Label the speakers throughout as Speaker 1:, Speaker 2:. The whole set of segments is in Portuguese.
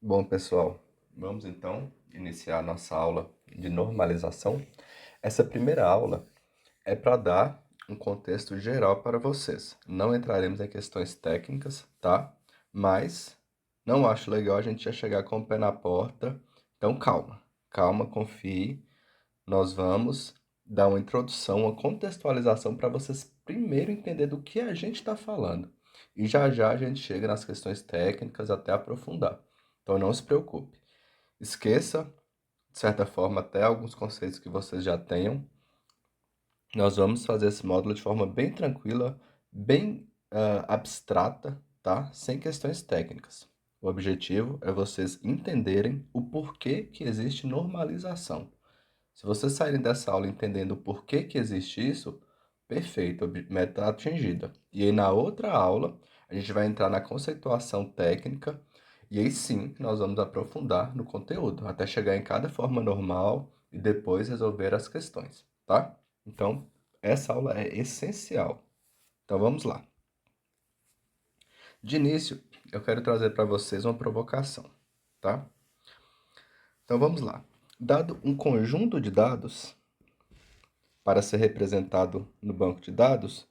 Speaker 1: Bom, pessoal, vamos então iniciar a nossa aula de normalização. Essa primeira aula é para dar um contexto geral para vocês. Não entraremos em questões técnicas, tá? Mas não acho legal a gente já chegar com o pé na porta. Então, calma, calma, confie. Nós vamos dar uma introdução, uma contextualização para vocês primeiro entender do que a gente está falando. E já já a gente chega nas questões técnicas até aprofundar. Então não se preocupe. Esqueça, de certa forma, até alguns conceitos que vocês já tenham. Nós vamos fazer esse módulo de forma bem tranquila, bem abstrata, tá? Sem questões técnicas. O objetivo é vocês entenderem o porquê que existe normalização. Se vocês saírem dessa aula entendendo o porquê que existe isso, perfeito, meta atingida. E aí na outra aula, a gente vai entrar na conceituação técnica e aí sim nós vamos aprofundar no conteúdo, até chegar em cada forma normal e depois resolver as questões, tá? Então, essa aula é essencial. Então vamos lá. De início, eu quero trazer para vocês uma provocação, tá? Então vamos lá. Dado um conjunto de dados, para ser representado no banco de dados,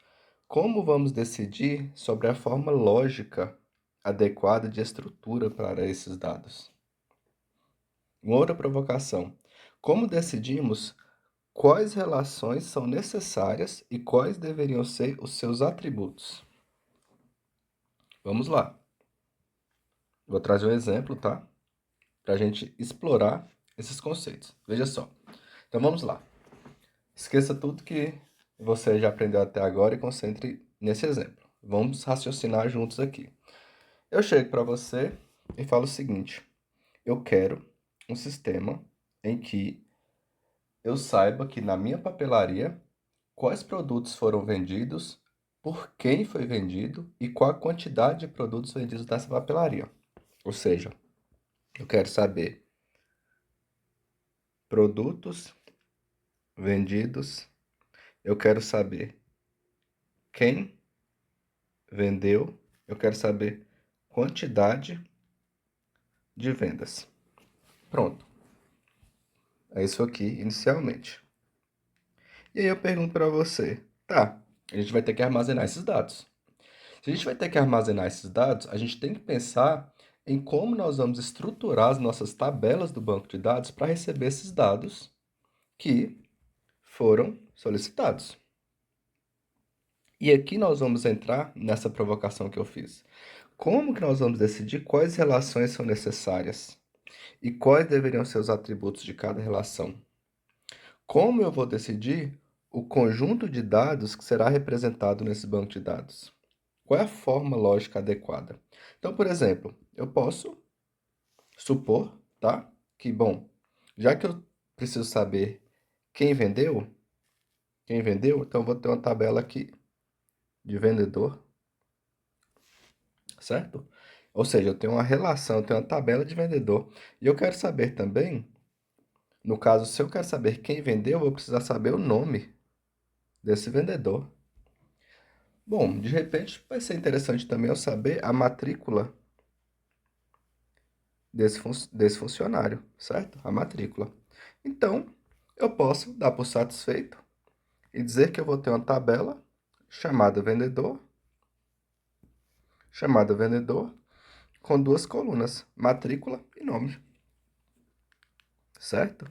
Speaker 1: como vamos decidir sobre a forma lógica adequada de estrutura para esses dados? Uma outra provocação: como decidimos quais relações são necessárias e quais deveriam ser os seus atributos? Vamos lá. Vou trazer um exemplo, tá? Para a gente explorar esses conceitos. Veja só. Então vamos lá. Esqueça tudo que você já aprendeu até agora e concentre nesse exemplo. Vamos raciocinar juntos aqui. Eu chego para você e falo o seguinte: eu quero um sistema em que eu saiba que na minha papelaria quais produtos foram vendidos, por quem foi vendido e qual a quantidade de produtos vendidos nessa papelaria. Ou seja, eu quero saber produtos vendidos, eu quero saber quem vendeu, eu quero saber quantidade de vendas. Pronto. É isso aqui inicialmente. E aí eu pergunto para você, tá, a gente vai ter que armazenar esses dados. Se a gente vai ter que armazenar esses dados, a gente tem que pensar em como nós vamos estruturar as nossas tabelas do banco de dados para receber esses dados que foram solicitados. E aqui nós vamos entrar nessa provocação que eu fiz. Como que nós vamos decidir quais relações são necessárias e quais deveriam ser os atributos de cada relação? Como eu vou decidir o conjunto de dados que será representado nesse banco de dados? Qual é a forma lógica adequada? Então, por exemplo, eu posso supor, tá? Que, bom, já que eu preciso saber quem vendeu, então eu vou ter uma tabela aqui de vendedor, certo? Ou seja, eu tenho uma relação, eu tenho uma tabela de vendedor. E eu quero saber também, no caso, se eu quero saber quem vendeu, eu vou precisar saber o nome desse vendedor. Bom, de repente vai ser interessante também eu saber a matrícula desse funcionário, certo? A matrícula. Então, eu posso dar por satisfeito e dizer que eu vou ter uma tabela chamada vendedor, com duas colunas, matrícula e nome, certo?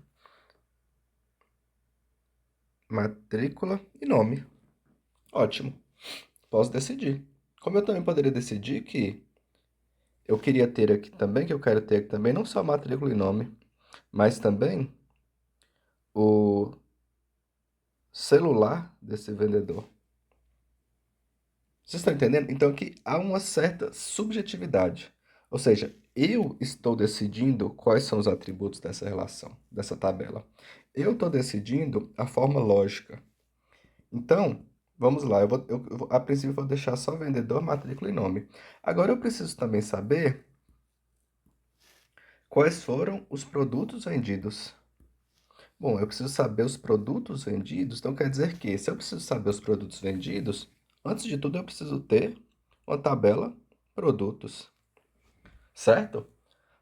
Speaker 1: Matrícula e nome. Ótimo. Posso decidir. Como eu também poderia decidir que eu queria ter aqui também, que eu quero ter aqui também, não só matrícula e nome, mas também o celular desse vendedor. Vocês estão entendendo? Então aqui há uma certa subjetividade. Ou seja, eu estou decidindo quais são os atributos dessa relação, dessa tabela. Eu estou decidindo a forma lógica. Então, vamos lá. A princípio, eu vou deixar só vendedor, matrícula e nome. Agora, eu preciso também saber quais foram os produtos vendidos. Bom, eu preciso saber os produtos vendidos, então quer dizer que, se eu preciso saber os produtos vendidos, antes de tudo eu preciso ter uma tabela produtos, certo?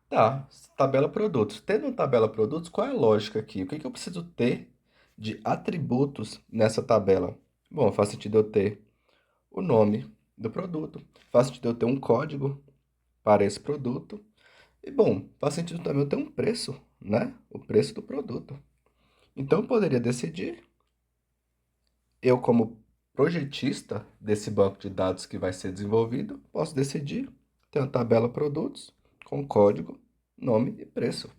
Speaker 1: Tá, tabela produtos. Tendo uma tabela produtos, qual é a lógica aqui? O que que eu preciso ter de atributos nessa tabela? Bom, faz sentido eu ter o nome do produto, faz sentido eu ter um código para esse produto, e bom, faz sentido também eu ter um preço, né? O preço do produto. Então eu poderia decidir, eu como projetista desse banco de dados que vai ser desenvolvido, posso decidir ter uma tabela produtos com código, nome e preço.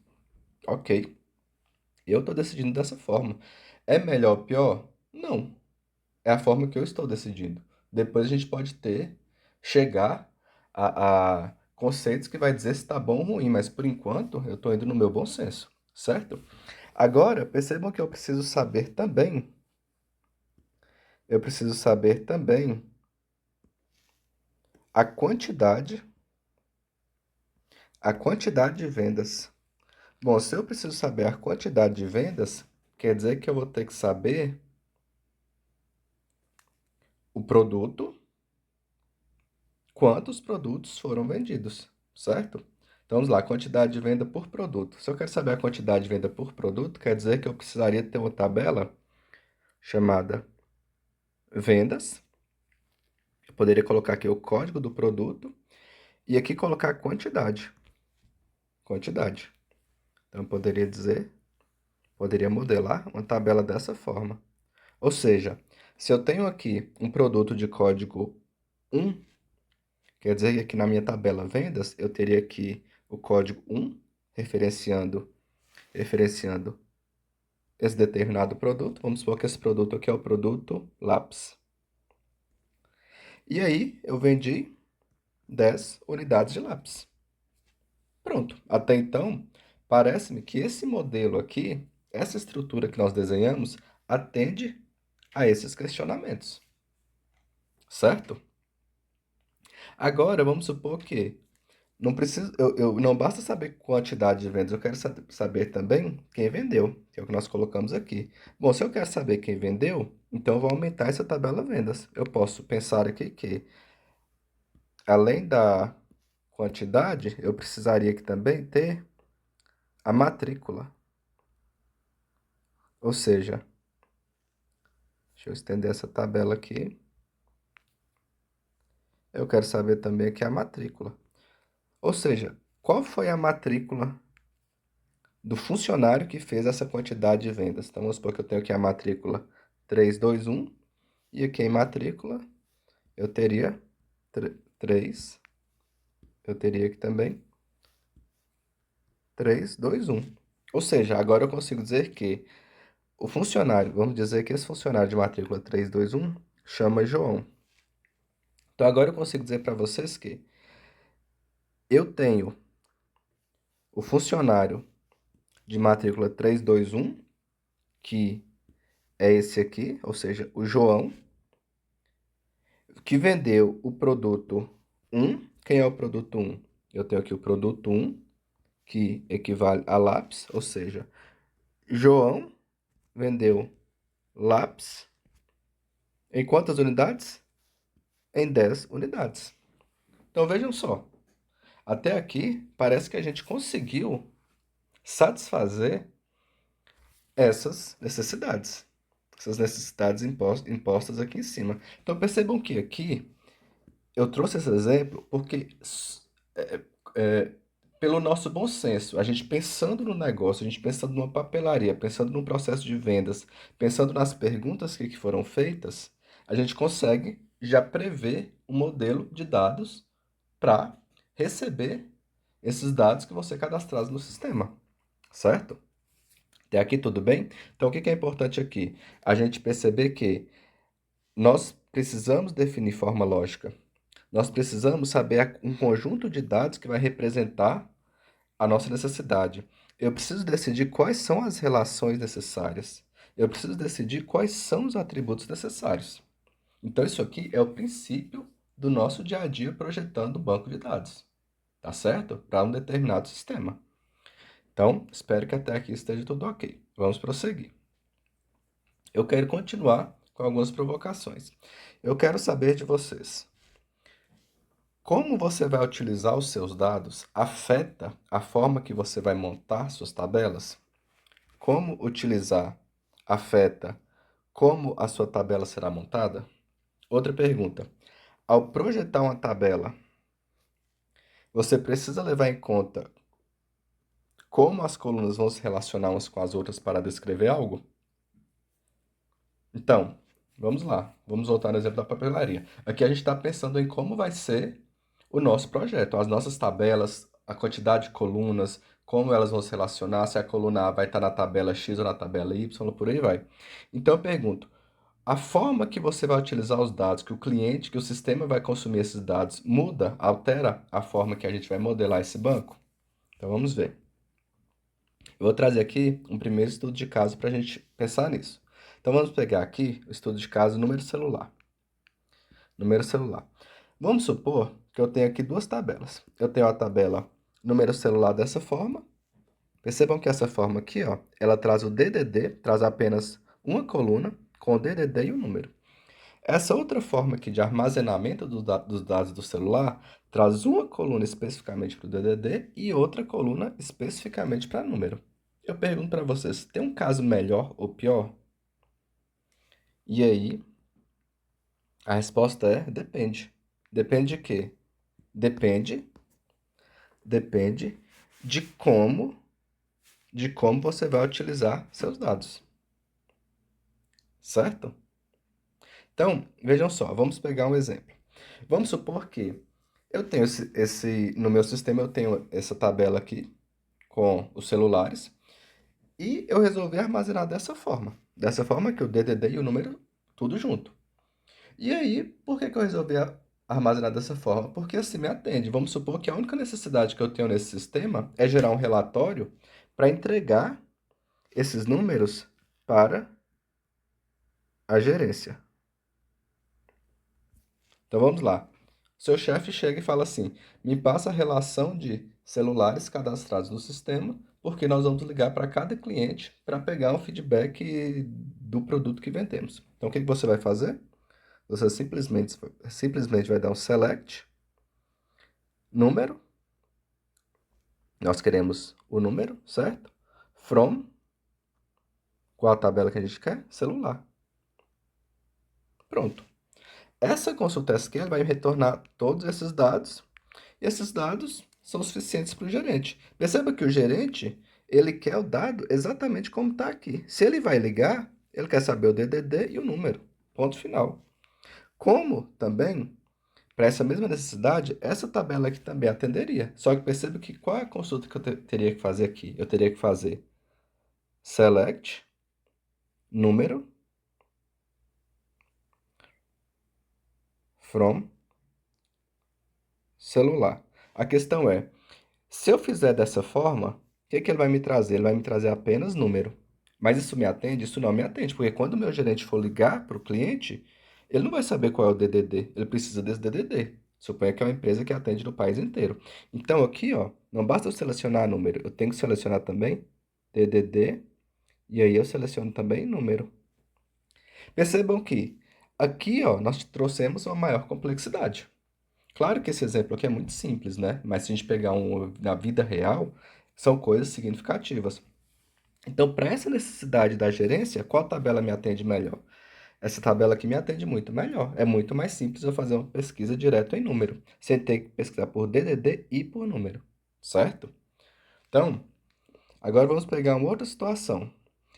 Speaker 1: Ok. Eu estou decidindo dessa forma. É melhor ou pior? Não. É a forma que eu estou decidindo. Depois a gente pode chegar a conceitos que vai dizer se está bom ou ruim, mas por enquanto eu estou indo no meu bom senso, certo? Agora, percebam que eu preciso saber também a quantidade de vendas. Bom, se eu preciso saber a quantidade de vendas, quer dizer que eu vou ter que saber o produto, quantos produtos foram vendidos, certo? Então vamos lá, quantidade de venda por produto. Se eu quero saber a quantidade de venda por produto, quer dizer que eu precisaria ter uma tabela chamada vendas. Eu poderia colocar aqui o código do produto e aqui colocar a quantidade. Quantidade. Então eu poderia modelar uma tabela dessa forma. Ou seja, se eu tenho aqui um produto de código 1, quer dizer que aqui na minha tabela vendas, eu teria aqui o código 1, referenciando esse determinado produto. Vamos supor que esse produto aqui é o produto lápis. E aí eu vendi 10 unidades de lápis. Pronto. Até então, parece-me que esse modelo aqui, essa estrutura que nós desenhamos, atende a esses questionamentos, certo? Agora, vamos supor que não preciso, não basta saber quantidade de vendas, eu quero saber também quem vendeu, que é o que nós colocamos aqui. Bom, se eu quero saber quem vendeu, então eu vou aumentar essa tabela vendas. Eu posso pensar aqui que, além da quantidade, eu precisaria aqui também ter a matrícula. Ou seja, deixa eu estender essa tabela aqui. Eu quero saber também aqui a matrícula. Ou seja, qual foi a matrícula do funcionário que fez essa quantidade de vendas? Então, vamos supor que eu tenho aqui a matrícula 321 e aqui em matrícula eu teria 3, eu teria aqui também 321. Ou seja, agora eu consigo dizer que o funcionário, vamos dizer que esse funcionário de matrícula 321 chama João. Então agora eu consigo dizer para vocês que eu tenho o funcionário de matrícula 321, que é esse aqui, ou seja, o João, que vendeu o produto 1. Quem é o produto 1? Eu tenho aqui o produto 1, que equivale a lápis, ou seja, João vendeu lápis em quantas unidades? Em 10 unidades. Então vejam só, até aqui parece que a gente conseguiu satisfazer essas necessidades impostas aqui em cima. Então percebam que aqui eu trouxe esse exemplo porque, é, é, pelo nosso bom senso, a gente pensando no negócio, a gente pensando numa papelaria, pensando num processo de vendas, pensando nas perguntas que foram feitas, a gente consegue já prever um modelo de dados para receber esses dados que vão ser cadastrados no sistema, certo? Até aqui tudo bem? Então, o que é importante aqui? A gente perceber que nós precisamos definir forma lógica. Nós precisamos saber um conjunto de dados que vai representar a nossa necessidade. Eu preciso decidir quais são as relações necessárias. Eu preciso decidir quais são os atributos necessários. Então, isso aqui é o princípio do nosso dia a dia projetando o banco de dados, tá certo? Para um determinado sistema. Então, espero que até aqui esteja tudo ok. Vamos prosseguir. Eu quero continuar com algumas provocações. Eu quero saber de vocês. Como você vai utilizar os seus dados afeta a forma que você vai montar suas tabelas? Como utilizar afeta como a sua tabela será montada? Outra pergunta. Ao projetar uma tabela, você precisa levar em conta como as colunas vão se relacionar umas com as outras para descrever algo? Então, vamos lá. Vamos voltar no exemplo da papelaria. Aqui a gente está pensando em como vai ser o nosso projeto, as nossas tabelas, a quantidade de colunas, como elas vão se relacionar, se a coluna A vai estar na tabela X ou na tabela Y, por aí vai. Então eu pergunto, a forma que você vai utilizar os dados, que o cliente, que o sistema vai consumir esses dados, muda, altera a forma que a gente vai modelar esse banco? Então vamos ver. Eu vou trazer aqui um primeiro estudo de caso para a gente pensar nisso. Então vamos pegar aqui o estudo de caso número celular. Número celular. Vamos supor que eu tenho aqui duas tabelas. Eu tenho a tabela número celular dessa forma. Percebam que essa forma aqui, ó, ela traz o DDD, traz apenas uma coluna com o DDD e o número. Essa outra forma aqui de armazenamento dos dados do celular traz uma coluna especificamente para o DDD e outra coluna especificamente para número. Eu pergunto para vocês, tem um caso melhor ou pior? E aí, a resposta é depende. Depende de quê? Depende, depende de como você vai utilizar seus dados, certo? Então, vejam só, vamos pegar um exemplo. Vamos supor que eu tenho no meu sistema eu tenho essa tabela aqui com os celulares e eu resolvi armazenar dessa forma que o DDD e o número tudo junto. E aí, por que que eu resolvi armazenar dessa forma? Porque assim me atende. Vamos supor que a única necessidade que eu tenho nesse sistema é gerar um relatório para entregar esses números para a gerência. Então vamos lá. Seu chefe chega e fala assim: me passa a relação de celulares cadastrados no sistema, porque nós vamos ligar para cada cliente para pegar um feedback do produto que vendemos. Então o que que você vai fazer? Você simplesmente vai dar um select, número, nós queremos o número, certo? From, qual a tabela que a gente quer? Celular. Pronto. Essa consulta SQL vai retornar todos esses dados, e esses dados são suficientes para o gerente. Perceba que o gerente, ele quer o dado exatamente como está aqui. Se ele vai ligar, ele quer saber o DDD e o número. Ponto final. Como também, para essa mesma necessidade, essa tabela aqui também atenderia. Só que perceba que qual é a consulta que eu teria que fazer aqui? Eu teria que fazer select, número, from, celular. A questão é, se eu fizer dessa forma, o que que ele vai me trazer? Ele vai me trazer apenas número. Mas isso me atende? Isso não me atende, porque quando o meu gerente for ligar para o cliente, ele não vai saber qual é o DDD. Ele precisa desse DDD. Suponha que é uma empresa que atende no país inteiro. Então aqui, ó, não basta eu selecionar número, eu tenho que selecionar também DDD e aí eu seleciono também número. Percebam que aqui, ó, nós trouxemos uma maior complexidade. Claro que esse exemplo aqui é muito simples, né? Mas se a gente pegar um na vida real, são coisas significativas. Então, para essa necessidade da gerência, qual tabela me atende melhor? Essa tabela aqui me atende muito melhor. É muito mais simples eu fazer uma pesquisa direto em número, sem ter que pesquisar por DDD e por número, certo? Então, agora vamos pegar uma outra situação.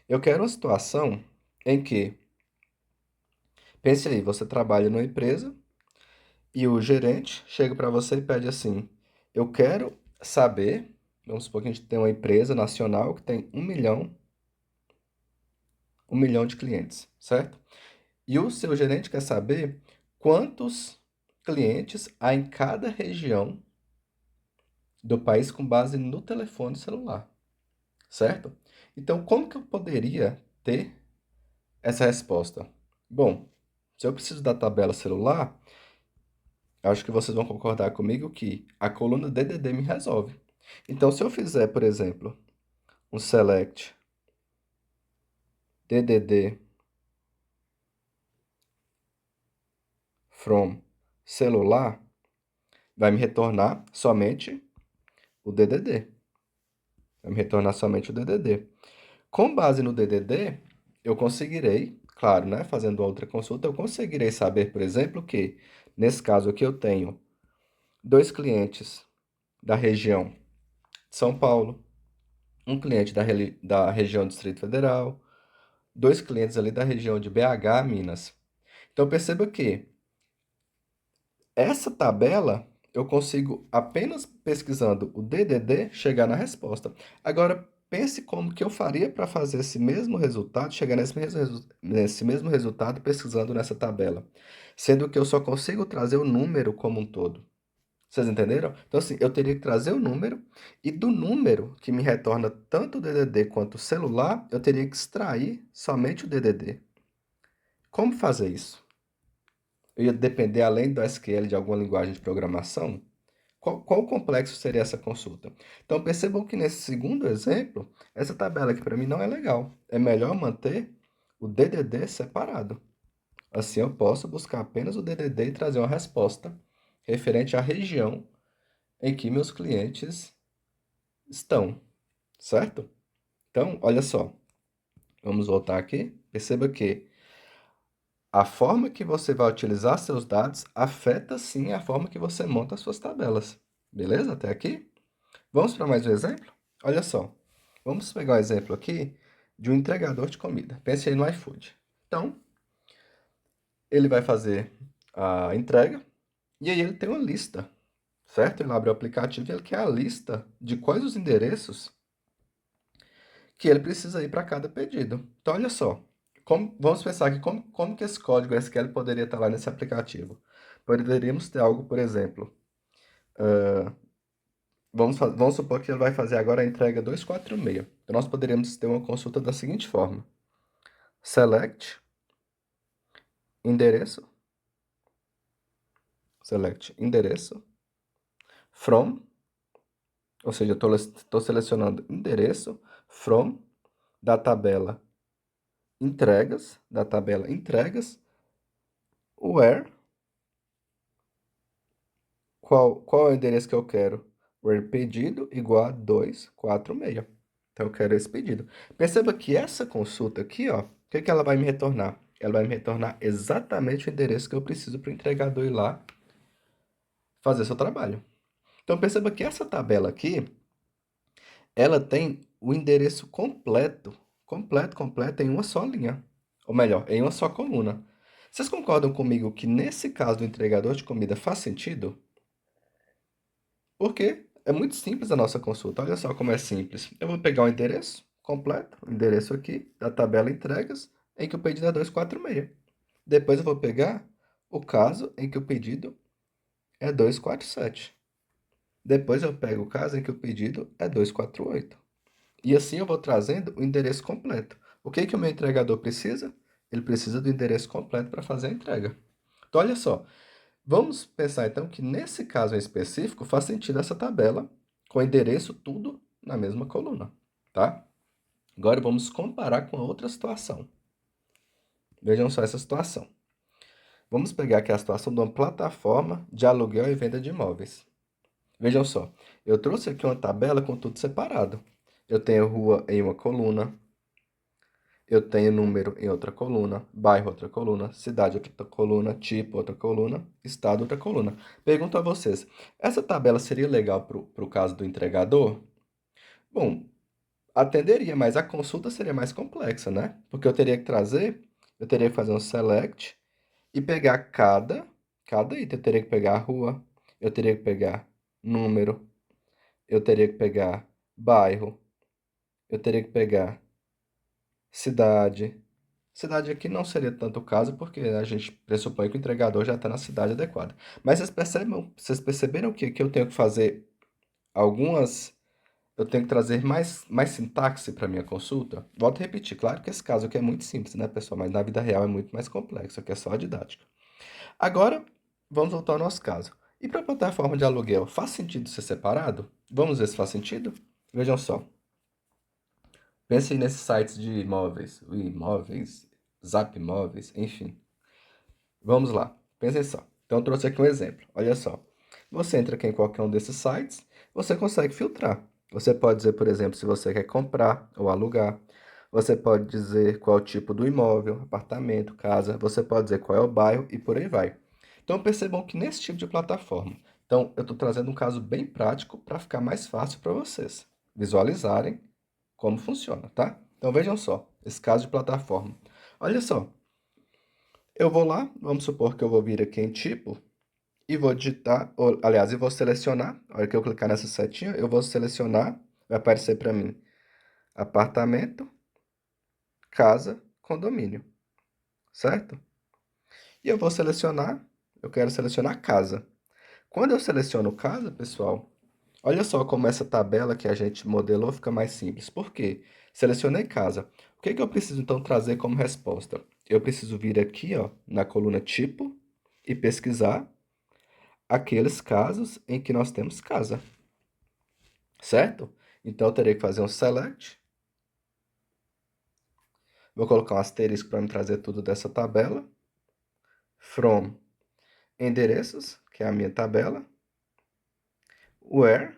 Speaker 1: Eu quero uma situação em que, pense aí, você trabalha numa empresa e o gerente chega para você e pede assim: eu quero saber, vamos supor que a gente tem uma empresa nacional que tem um milhão de clientes, certo? E o seu gerente quer saber quantos clientes há em cada região do país com base no telefone celular, certo? Então, como que eu poderia ter essa resposta? Bom, se eu preciso da tabela celular, acho que vocês vão concordar comigo que a coluna DDD me resolve. Então, se eu fizer, por exemplo, um select DDD from celular, vai me retornar somente o DDD. Vai me retornar somente o DDD. Com base no DDD, eu conseguirei, claro, né, fazendo outra consulta, eu conseguirei saber, por exemplo, que nesse caso aqui eu tenho dois clientes da região de São Paulo, um cliente da região do Distrito Federal, dois clientes ali da região de BH, Minas. Então perceba que essa tabela eu consigo apenas pesquisando o DDD chegar na resposta. Agora pense como que eu faria para fazer esse mesmo resultado, chegar nesse mesmo resultado pesquisando nessa tabela, sendo que eu só consigo trazer o número como um todo. Vocês entenderam? Então, assim, eu teria que trazer o número, e do número que me retorna tanto o DDD quanto o celular, eu teria que extrair somente o DDD. Como fazer isso? Eu ia depender, além do SQL, de alguma linguagem de programação? Qual complexo seria essa consulta? Então, percebam que nesse segundo exemplo, essa tabela aqui para mim não é legal. É melhor manter o DDD separado. Assim, eu posso buscar apenas o DDD e trazer uma resposta referente à região em que meus clientes estão, certo? Então, olha só, vamos voltar aqui. Perceba que a forma que você vai utilizar seus dados afeta sim a forma que você monta as suas tabelas. Beleza? Até aqui? Vamos para mais um exemplo? Olha só, vamos pegar um exemplo aqui de um entregador de comida. Pense aí no iFood. Então, ele vai fazer a entrega e aí ele tem uma lista, certo? Ele abre o aplicativo e ele quer a lista de quais os endereços que ele precisa ir para cada pedido. Então, olha só, vamos pensar aqui como que esse código SQL poderia estar lá nesse aplicativo. Poderíamos ter algo, por exemplo, vamos supor que ele vai fazer agora a entrega 246. Então, nós poderíamos ter uma consulta da seguinte forma: select endereço, select endereço, from, ou seja, estou selecionando endereço, from, da tabela entregas, where, qual é o endereço que eu quero? Where pedido igual a 246. Então, eu quero esse pedido. Perceba que essa consulta aqui, ó, o que que ela vai me retornar? Ela vai me retornar exatamente o endereço que eu preciso para o entregador ir lá fazer seu trabalho. Então, perceba que essa tabela aqui, ela tem o endereço completo, em uma só linha. Ou melhor, em uma só coluna. Vocês concordam comigo que nesse caso do entregador de comida faz sentido? Porque é muito simples a nossa consulta. Olha só como é simples. Eu vou pegar o endereço completo, o endereço aqui da tabela entregas, em que o pedido é 246. Depois eu vou pegar o caso em que o pedido é 247. Depois eu pego o caso em que o pedido é 248. E assim eu vou trazendo o endereço completo. O que que o meu entregador precisa? Ele precisa do endereço completo para fazer a entrega. Então, olha só, vamos pensar então que nesse caso em específico faz sentido essa tabela com o endereço tudo na mesma coluna, tá? Agora vamos comparar com a outra situação. Vejam só essa situação. Vamos pegar aqui a situação de uma plataforma de aluguel e venda de imóveis. Vejam só, eu trouxe aqui uma tabela com tudo separado. Eu tenho rua em uma coluna, eu tenho número em outra coluna, bairro outra coluna, cidade outra coluna, tipo outra coluna, estado outra coluna. Pergunto a vocês, essa tabela seria legal para o caso do entregador? Bom, atenderia, mas a consulta seria mais complexa, né? Porque eu teria que fazer um select e pegar cada item. Eu teria que pegar a rua, eu teria que pegar número, eu teria que pegar bairro, eu teria que pegar cidade. Cidade aqui não seria tanto o caso, porque a gente pressupõe que o entregador já está na cidade adequada. Mas vocês perceberam que eu tenho que fazer algumas. Eu tenho que trazer mais sintaxe para minha consulta? Volto a repetir, claro que esse caso aqui é muito simples, né, pessoal? Mas na vida real é muito mais complexo, aqui é só a didática. Agora, vamos voltar ao nosso caso. E para a plataforma de aluguel, faz sentido ser separado? Vamos ver se faz sentido? Vejam só. Pensem nesses sites de imóveis, o imóveis, Zap Imóveis, enfim. Vamos lá, pensem só. Então, eu trouxe aqui um exemplo. Olha só. Você entra aqui em qualquer um desses sites, você consegue filtrar. Você pode dizer, por exemplo, se você quer comprar ou alugar. Você pode dizer qual é o tipo do imóvel, apartamento, casa. Você pode dizer qual é o bairro e por aí vai. Então percebam que nesse tipo de plataforma, então eu estou trazendo um caso bem prático para ficar mais fácil para vocês visualizarem como funciona, tá? Então vejam só, esse caso de plataforma. Olha só, eu vou lá, vamos supor que eu vou vir aqui em tipo e vou digitar, ou, aliás, eu vou selecionar, a hora que eu clicar nessa setinha, eu vou selecionar, vai aparecer para mim apartamento, casa, condomínio, certo? E eu vou selecionar, eu quero selecionar casa. Quando eu seleciono casa, pessoal, olha só como essa tabela que a gente modelou fica mais simples. Por quê? Selecionei casa. O que que eu preciso então trazer como resposta? Eu preciso vir aqui, ó, na coluna tipo e pesquisar aqueles casos em que nós temos casa, certo? Então eu terei que fazer um select. Vou colocar um asterisco para me trazer tudo dessa tabela. From endereços, que é a minha tabela. Where,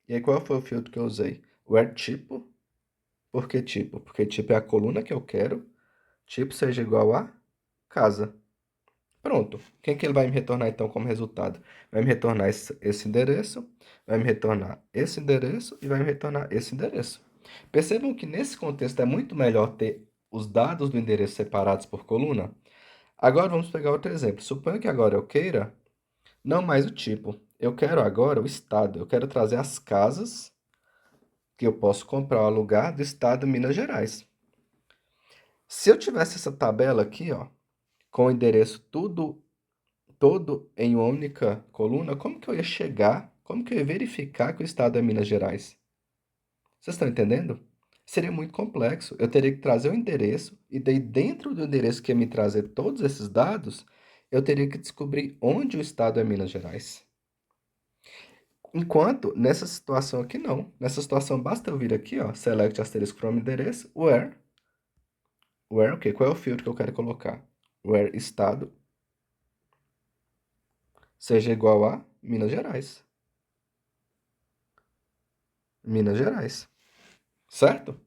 Speaker 1: e aí qual foi o filtro que eu usei? Where tipo. Por que tipo? Porque tipo é a coluna que eu quero. Tipo seja igual a casa. Pronto. O que é que ele vai me retornar então como resultado? Vai me retornar esse endereço, vai me retornar esse endereço e vai me retornar esse endereço. Percebam que nesse contexto é muito melhor ter os dados do endereço separados por coluna. Agora vamos pegar outro exemplo. Suponha que agora eu queira não mais o tipo. Eu quero agora o estado. Eu quero trazer as casas que eu posso comprar ou alugar do estado de Minas Gerais. Se eu tivesse essa tabela aqui, ó, com o endereço tudo todo em uma única coluna, como que eu ia chegar, como que eu ia verificar que o estado é Minas Gerais? Vocês estão entendendo? Seria muito complexo. Eu teria que trazer o endereço e daí dentro do endereço que ia me trazer todos esses dados, eu teria que descobrir onde o estado é Minas Gerais. Enquanto nessa situação aqui não. Nessa situação basta eu vir aqui, ó, select asterisk from endereço, where o quê? Qual é o filtro que eu quero colocar? Where estado seja igual a Minas Gerais. Minas Gerais, certo?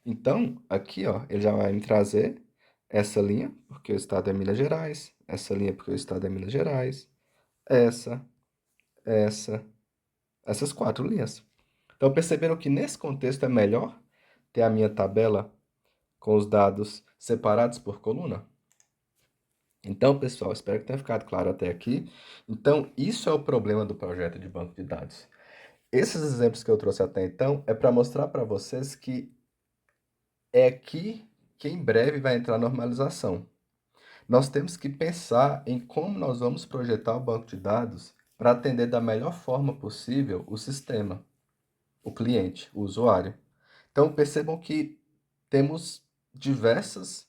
Speaker 1: Então, aqui, ó, ele já vai me trazer essa linha, porque o estado é Minas Gerais, essa linha porque o estado é Minas Gerais, essa, essa, essas quatro linhas. Então, perceberam que nesse contexto é melhor ter a minha tabela com os dados separados por coluna? Então, pessoal, espero que tenha ficado claro até aqui. Então, isso é o problema do projeto de banco de dados. Esses exemplos que eu trouxe até então é para mostrar para vocês que é aqui que em breve vai entrar a normalização. Nós temos que pensar em como nós vamos projetar o banco de dados para atender da melhor forma possível o sistema, o cliente, o usuário. Então, percebam que temos diversas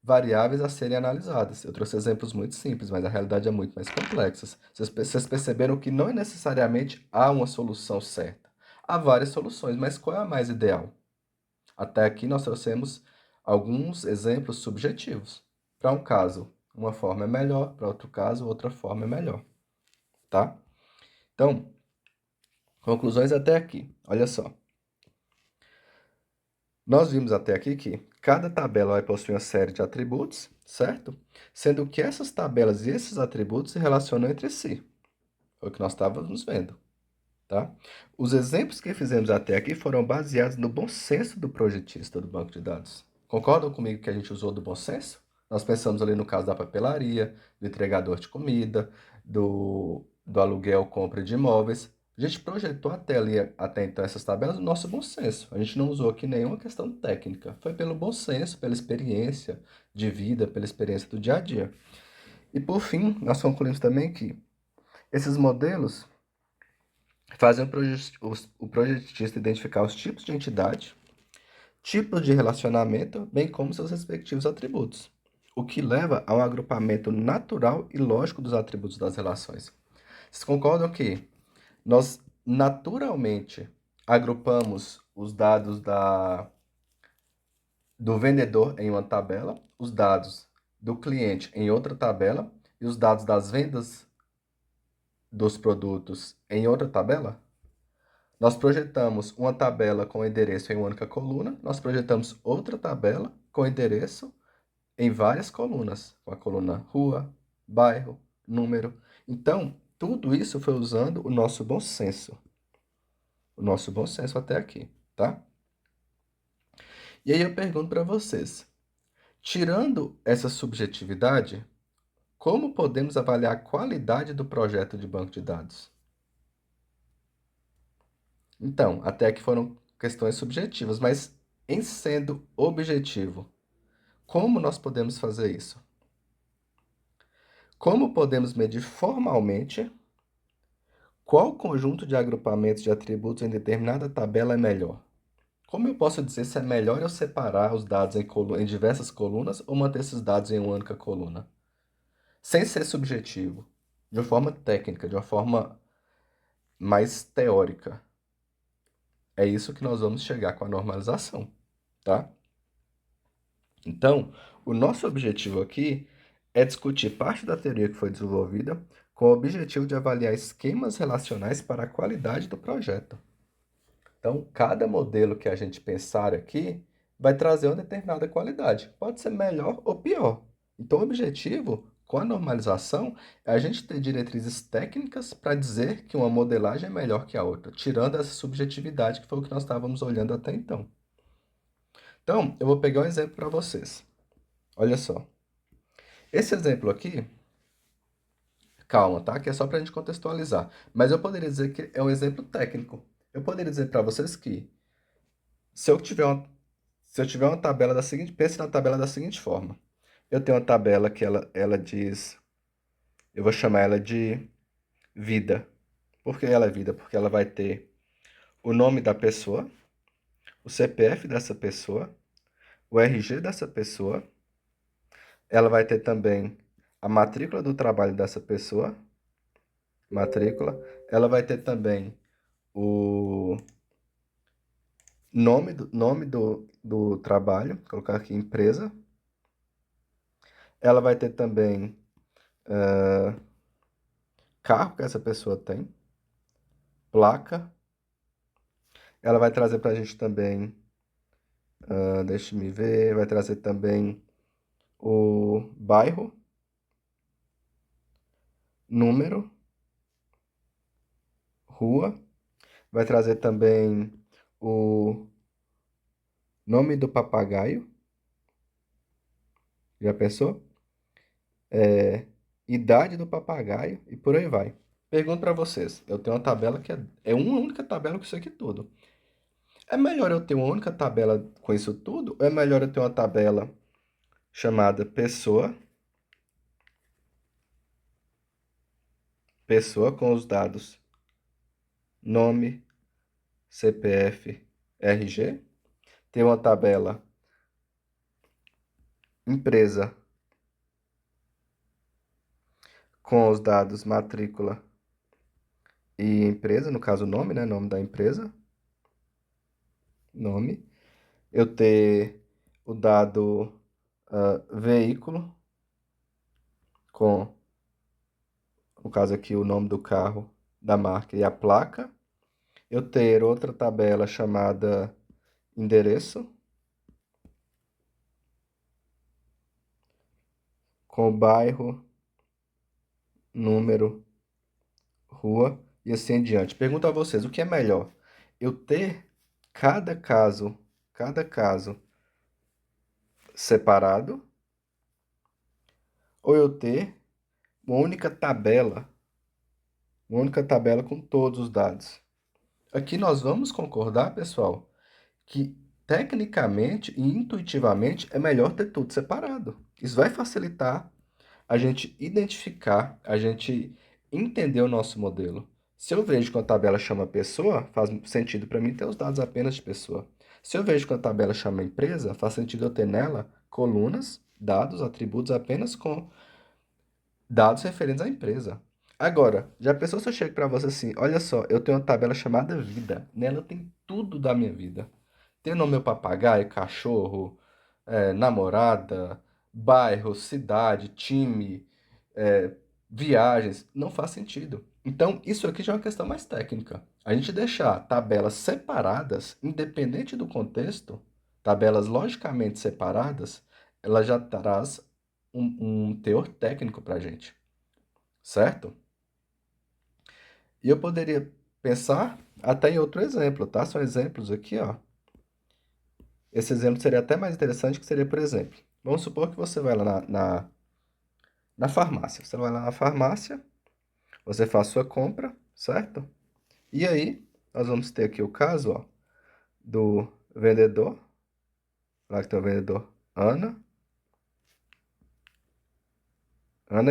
Speaker 1: variáveis a serem analisadas. Eu trouxe exemplos muito simples, mas a realidade é muito mais complexa. Vocês perceberam que não necessariamente há uma solução certa. Há várias soluções, mas qual é a mais ideal? Até aqui nós trouxemos alguns exemplos subjetivos. Para um caso, uma forma é melhor, para outro caso, outra forma é melhor, tá? Então, conclusões até aqui. Olha só. Nós vimos até aqui que cada tabela vai possuir uma série de atributos, certo? Sendo que essas tabelas e esses atributos se relacionam entre si. Foi o que nós estávamos vendo, tá? Os exemplos que fizemos até aqui foram baseados no bom senso do projetista do banco de dados. Concordam comigo que a gente usou do bom senso? Nós pensamos ali no caso da papelaria, do entregador de comida, do aluguel, compra de imóveis. A gente projetou até ali, até então, essas tabelas no nosso bom senso. A gente não usou aqui nenhuma questão técnica. Foi pelo bom senso, pela experiência de vida, pela experiência do dia a dia. E por fim, nós concluímos também que esses modelos fazem o projetista identificar os tipos de entidade, tipos de relacionamento, bem como seus respectivos atributos, o que leva a um agrupamento natural e lógico dos atributos das relações. Vocês concordam que nós naturalmente agrupamos os dados do vendedor em uma tabela, os dados do cliente em outra tabela e os dados das vendas dos produtos em outra tabela? Nós projetamos uma tabela com endereço em uma única coluna, nós projetamos outra tabela com endereço em várias colunas, com a coluna rua, bairro, número. Então, tudo isso foi usando o nosso bom senso até aqui, tá? E aí eu pergunto para vocês, tirando essa subjetividade, como podemos avaliar a qualidade do projeto de banco de dados? Então, até aqui foram questões subjetivas, mas em sendo objetivo, como nós podemos fazer isso? Como podemos medir formalmente qual conjunto de agrupamentos de atributos em determinada tabela é melhor? Como eu posso dizer se é melhor eu separar os dados em diversas colunas ou manter esses dados em uma única coluna? Sem ser subjetivo, de uma forma técnica, de uma forma mais teórica. É isso que nós vamos chegar com a normalização, tá? Então, o nosso objetivo aqui é discutir parte da teoria que foi desenvolvida com o objetivo de avaliar esquemas relacionais para a qualidade do projeto. Então, cada modelo que a gente pensar aqui vai trazer uma determinada qualidade. Pode ser melhor ou pior. Então, o objetivo com a normalização é a gente ter diretrizes técnicas para dizer que uma modelagem é melhor que a outra, tirando essa subjetividade que foi o que nós estávamos olhando até então. Então, eu vou pegar um exemplo para vocês. Olha só. Esse exemplo aqui, calma, tá? Que é só para a gente contextualizar. Mas eu poderia dizer que é um exemplo técnico. Eu poderia dizer para vocês que se eu tiver uma, se eu tiver uma tabela da seguinte, pense na tabela da seguinte forma. Eu tenho uma tabela que ela diz, eu vou chamar ela de vida. Por que ela é vida? Porque ela vai ter o nome da pessoa, o CPF dessa pessoa, o RG dessa pessoa, ela vai ter também a matrícula do trabalho dessa pessoa, matrícula, ela vai ter também o nome do trabalho, vou colocar aqui empresa, ela vai ter também carro que essa pessoa tem, placa, ela vai trazer para a gente também, deixa-me ver, vai trazer também o bairro, número, rua, vai trazer também o nome do papagaio, já pensou? Idade do papagaio e por aí vai. Pergunto para vocês, eu tenho uma tabela que é uma única tabela com isso aqui tudo. É melhor eu ter uma única tabela com isso tudo? Ou é melhor eu ter uma tabela chamada pessoa com os dados nome, CPF, RG? Ter uma tabela empresa com os dados matrícula e empresa, no caso nome, né? Nome da empresa, nome. Eu ter o dado veículo com, no caso aqui, o nome do carro, da marca e a placa. Eu ter outra tabela chamada endereço, com o bairro, número, rua e assim em diante. Pergunto a vocês, o que é melhor? Eu ter cada caso, cada caso separado, ou eu ter uma única tabela com todos os dados? Aqui nós vamos concordar, pessoal, que tecnicamente e intuitivamente é melhor ter tudo separado. Isso vai facilitar a gente identificar, a gente entender o nosso modelo. Se eu vejo que uma tabela chama pessoa, faz sentido para mim ter os dados apenas de pessoa. Se eu vejo que uma tabela chama empresa, faz sentido eu ter nela colunas, dados, atributos apenas com dados referentes à empresa. Agora, já pensou se eu chego para você assim, olha só, eu tenho uma tabela chamada vida, nela tem tudo da minha vida. Tem o nome do meu papagaio, cachorro, namorada, bairro, cidade, time, viagens. Não faz sentido. Então, isso aqui já é uma questão mais técnica. A gente deixar tabelas separadas, independente do contexto, tabelas logicamente separadas, ela já traz um teor técnico para a gente, certo? E eu poderia pensar até em outro exemplo, tá? São exemplos aqui, ó. Esse exemplo seria até mais interessante, que seria, por exemplo, vamos supor que você vai lá na farmácia. Você vai lá na farmácia, você faz sua compra, certo? E aí, nós vamos ter aqui o caso, ó, do vendedor, lá que tem o vendedor Ana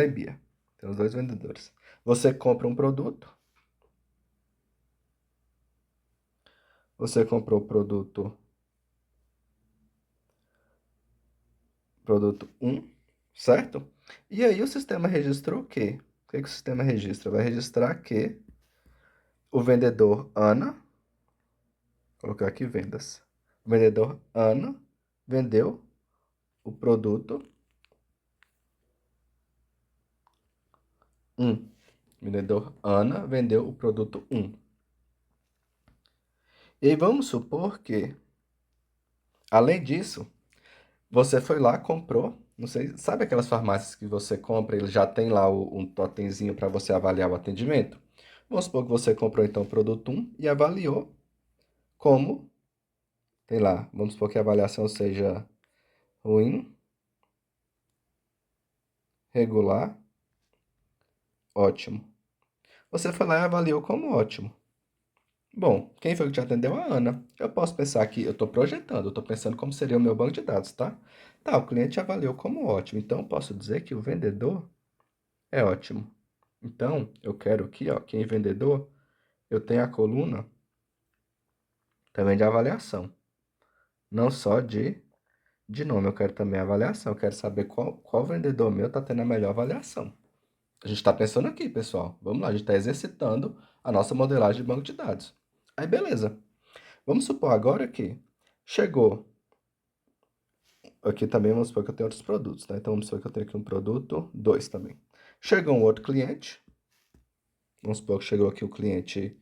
Speaker 1: e Bia. Tem os dois vendedores. Você compra um produto, você comprou o produto um, certo? E aí o sistema registrou o quê? O que que o sistema registra? Vai registrar que o vendedor Ana, vou colocar aqui vendas, o vendedor Ana vendeu o produto um. Vendedor Ana vendeu o produto um. E aí vamos supor que, além disso, você foi lá, comprou, não sei, sabe aquelas farmácias que você compra, ele já tem lá um totemzinho para você avaliar o atendimento? Vamos supor que você comprou então o produto um e avaliou como, sei lá, vamos supor que a avaliação seja ruim, regular, ótimo. Você foi lá e avaliou como ótimo. Bom, quem foi que te atendeu? A Ana. Eu posso pensar que eu estou projetando, eu estou pensando como seria o meu banco de dados, tá? Tá, o cliente avaliou como ótimo, então eu posso dizer que o vendedor é ótimo. Então, eu quero aqui, ó, quem é vendedor, eu tenho a coluna também de avaliação, não só de nome, eu quero também avaliação, eu quero saber qual vendedor meu está tendo a melhor avaliação. A gente está pensando aqui, pessoal. Vamos lá, a gente está exercitando a nossa modelagem de banco de dados. Aí, beleza. Vamos supor agora que chegou. Aqui também vamos supor que eu tenho outros produtos, tá? Então vamos supor que eu tenho aqui um produto 2 também. Chegou um outro cliente. Vamos supor que chegou aqui o cliente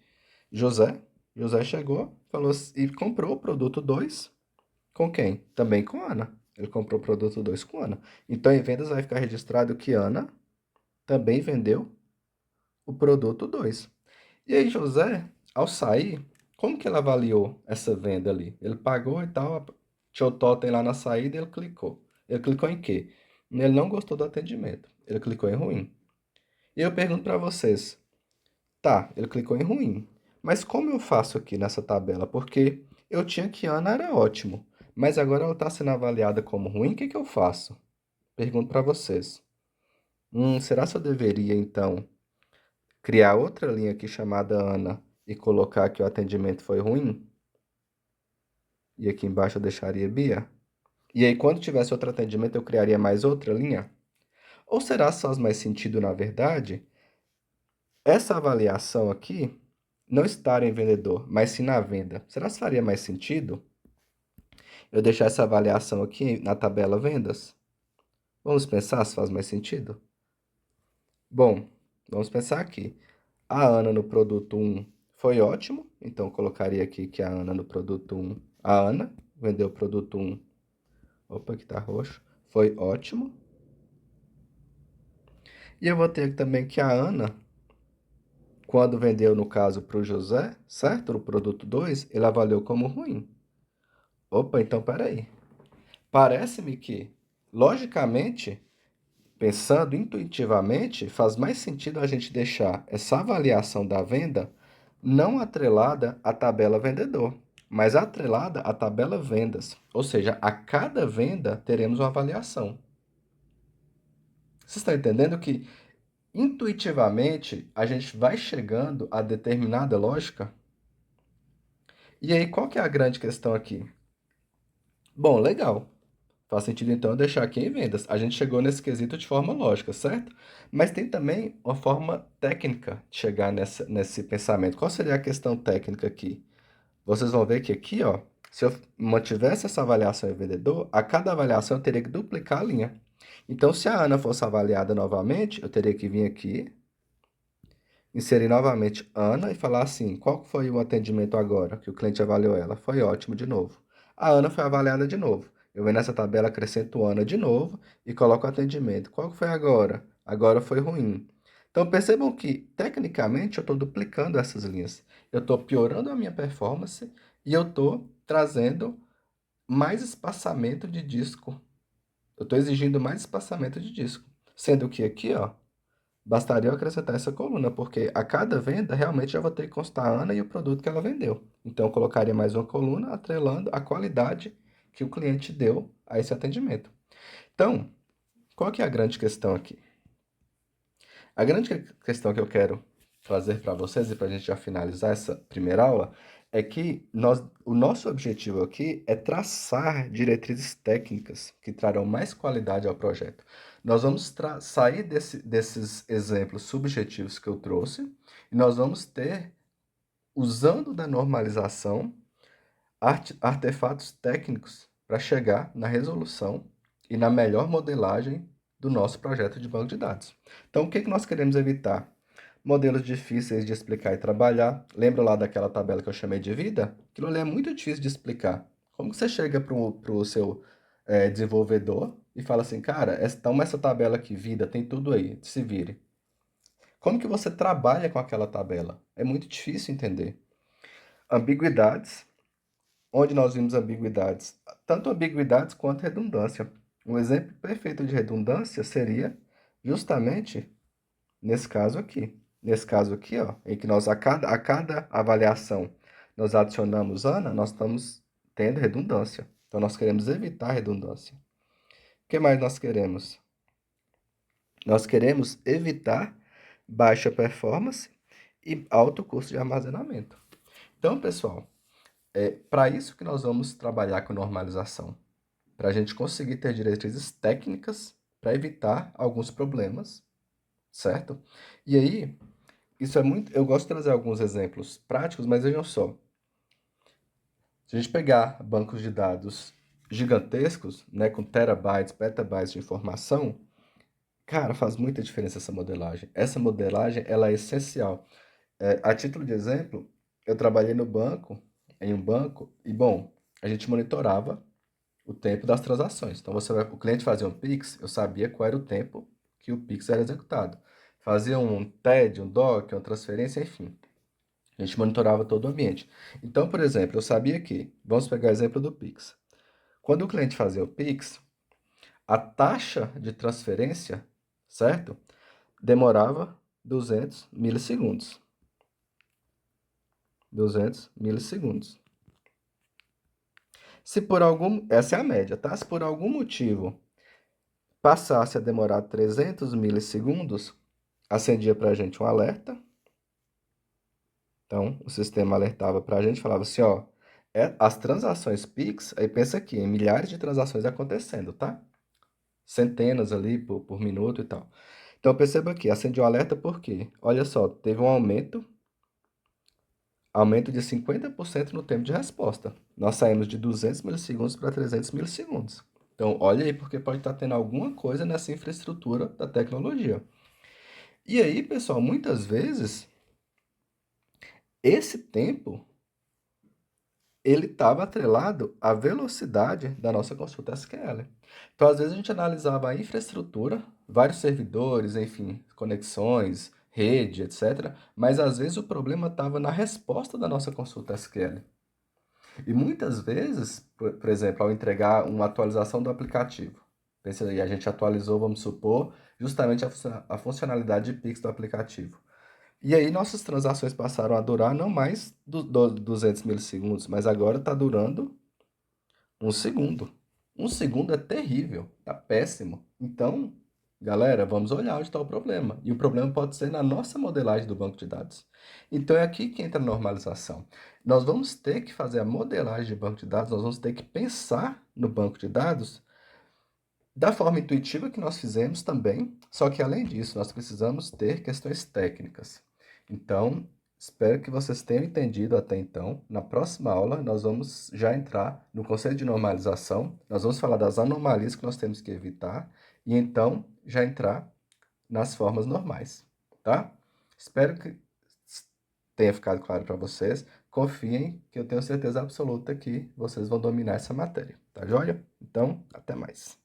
Speaker 1: José. José chegou, falou e comprou o produto 2 com quem? Também com Ana. Ele comprou o produto 2 com Ana. Então em vendas vai ficar registrado que Ana também vendeu o produto 2. E aí José, ao sair, como que ele avaliou essa venda ali? Ele pagou e tal, tinha o totem lá na saída e ele clicou. Ele clicou em quê? Ele não gostou do atendimento. Ele clicou em ruim. E eu pergunto para vocês, tá, ele clicou em ruim. Mas como eu faço aqui nessa tabela? Porque eu tinha que Ana era ótimo, mas agora ela está sendo avaliada como ruim, o que que eu faço? Pergunto para vocês. Será que eu deveria, então, criar outra linha aqui chamada Ana e colocar que o atendimento foi ruim? E aqui embaixo eu deixaria Bia? E aí, quando tivesse outro atendimento, eu criaria mais outra linha? Ou será que faz mais sentido, na verdade, essa avaliação aqui não estar em vendedor, mas sim na venda? Será que faria mais sentido eu deixar essa avaliação aqui na tabela vendas? Vamos pensar se faz mais sentido? Bom, vamos pensar aqui. A Ana no produto um foi ótimo, então eu colocaria aqui que a Ana no produto um, a Ana vendeu o produto um. Opa, aqui tá roxo. Foi ótimo. E eu vou ter também que a Ana, quando vendeu, no caso, para o José, certo? O produto 2 ele avaliou como ruim. Opa, então peraí. Parece-me que, logicamente, pensando intuitivamente, faz mais sentido a gente deixar essa avaliação da venda não atrelada à tabela vendedor, mas atrelada à tabela vendas. Ou seja, a cada venda teremos uma avaliação. Vocês estão entendendo que intuitivamente a gente vai chegando a determinada lógica? E aí, qual que é a grande questão aqui? Bom, legal. Faz sentido então eu deixar aqui em vendas. A gente chegou nesse quesito de forma lógica, certo? Mas tem também uma forma técnica de chegar nesse pensamento. Qual seria a questão técnica aqui? Vocês vão ver que aqui, ó, se eu mantivesse essa avaliação em vendedor, a cada avaliação eu teria que duplicar a linha. Então, se a Ana fosse avaliada novamente, eu teria que vir aqui inserir novamente Ana e falar assim, qual foi o atendimento agora que o cliente avaliou ela? Foi ótimo de novo. A Ana foi avaliada de novo. Eu venho nessa tabela, acrescento Ana de novo e coloco o atendimento. Qual que foi agora? Agora foi ruim. Então percebam que, tecnicamente, eu estou duplicando essas linhas. Eu estou piorando a minha performance e eu estou trazendo mais espaçamento de disco. Eu estou exigindo mais espaçamento de disco. Sendo que aqui, ó, bastaria eu acrescentar essa coluna, porque a cada venda realmente já vou ter que constar a Ana e o produto que ela vendeu. Então eu colocaria mais uma coluna atrelando a qualidade que o cliente deu a esse atendimento. Então, qual que é a grande questão aqui? A grande questão que eu quero trazer para vocês e para a gente já finalizar essa primeira aula é que o nosso objetivo aqui é traçar diretrizes técnicas que trarão mais qualidade ao projeto. Nós vamos sair desses exemplos subjetivos que eu trouxe e nós vamos ter, usando da normalização, artefatos técnicos para chegar na resolução e na melhor modelagem do nosso projeto de banco de dados. Então, o que nós queremos evitar? Modelos difíceis de explicar e trabalhar. Lembra lá daquela tabela que eu chamei de vida? Aquilo ali é muito difícil de explicar. Como que você chega para o seu desenvolvedor e fala assim, cara, toma essa tabela aqui, vida, tem tudo aí, se vire. Como que você trabalha com aquela tabela? É muito difícil entender. Ambiguidades. Onde nós vimos ambiguidades? Tanto ambiguidades quanto redundância. Um exemplo perfeito de redundância seria justamente nesse caso aqui. Nesse caso aqui, ó, em que nós a cada avaliação nós adicionamos Ana, nós estamos tendo redundância. Então nós queremos evitar redundância. O que mais nós queremos? Nós queremos evitar baixa performance e alto custo de armazenamento. Então, pessoal, é para isso que nós vamos trabalhar com normalização, para a gente conseguir ter diretrizes técnicas para evitar alguns problemas, certo? E aí, isso é muito. Eu gosto de trazer alguns exemplos práticos, mas vejam só. Se a gente pegar bancos de dados gigantescos, né, com terabytes, petabytes de informação, cara, faz muita diferença essa modelagem. Essa modelagem, ela é essencial. A título de exemplo, eu trabalhei no banco, em um banco, e bom, a gente monitorava o tempo das transações. Então, o cliente fazia um Pix, eu sabia qual era o tempo que o Pix era executado. Fazia um TED, um DOC, uma transferência, enfim. A gente monitorava todo o ambiente. Então, por exemplo, eu sabia que, vamos pegar o exemplo do Pix. Quando o cliente fazia o Pix, a taxa de transferência, certo? Demorava 200 milissegundos. 200 milissegundos. Se por algum, essa é a média, tá? Se por algum motivo passasse a demorar 300 milissegundos, acendia para a gente um alerta. Então, o sistema alertava para a gente, falava assim, ó, as transações Pix, aí pensa aqui, em milhares de transações acontecendo, tá? Centenas ali por minuto e tal. Então, perceba aqui, acendia um alerta por quê? Olha só, teve um aumento de 50% no tempo de resposta. Nós saímos de 200 milissegundos para 300 milissegundos. Então, olha aí, porque pode estar tendo alguma coisa nessa infraestrutura da tecnologia. E aí, pessoal, muitas vezes, esse tempo, ele estava atrelado à velocidade da nossa consulta SQL. Então, às vezes, a gente analisava a infraestrutura, vários servidores, enfim, conexões, rede, etc. Mas, às vezes, o problema estava na resposta da nossa consulta SQL. E muitas vezes, por exemplo, ao entregar uma atualização do aplicativo, pensa aí, a gente atualizou, vamos supor, justamente a funcionalidade de Pix do aplicativo. E aí nossas transações passaram a durar não mais 200 milissegundos, mas agora está durando um segundo. Um segundo é terrível, tá péssimo. Então, galera, vamos olhar onde está o problema. E o problema pode ser na nossa modelagem do banco de dados. Então é aqui que entra a normalização. Nós vamos ter que fazer a modelagem de banco de dados, nós vamos ter que pensar no banco de dados da forma intuitiva que nós fizemos também, só que além disso, nós precisamos ter questões técnicas. Então, espero que vocês tenham entendido até então. Na próxima aula, nós vamos já entrar no conceito de normalização, nós vamos falar das anomalias que nós temos que evitar e então já entrar nas formas normais, tá? Espero que tenha ficado claro para vocês. Confiem que eu tenho certeza absoluta que vocês vão dominar essa matéria, tá joia? Então, até mais.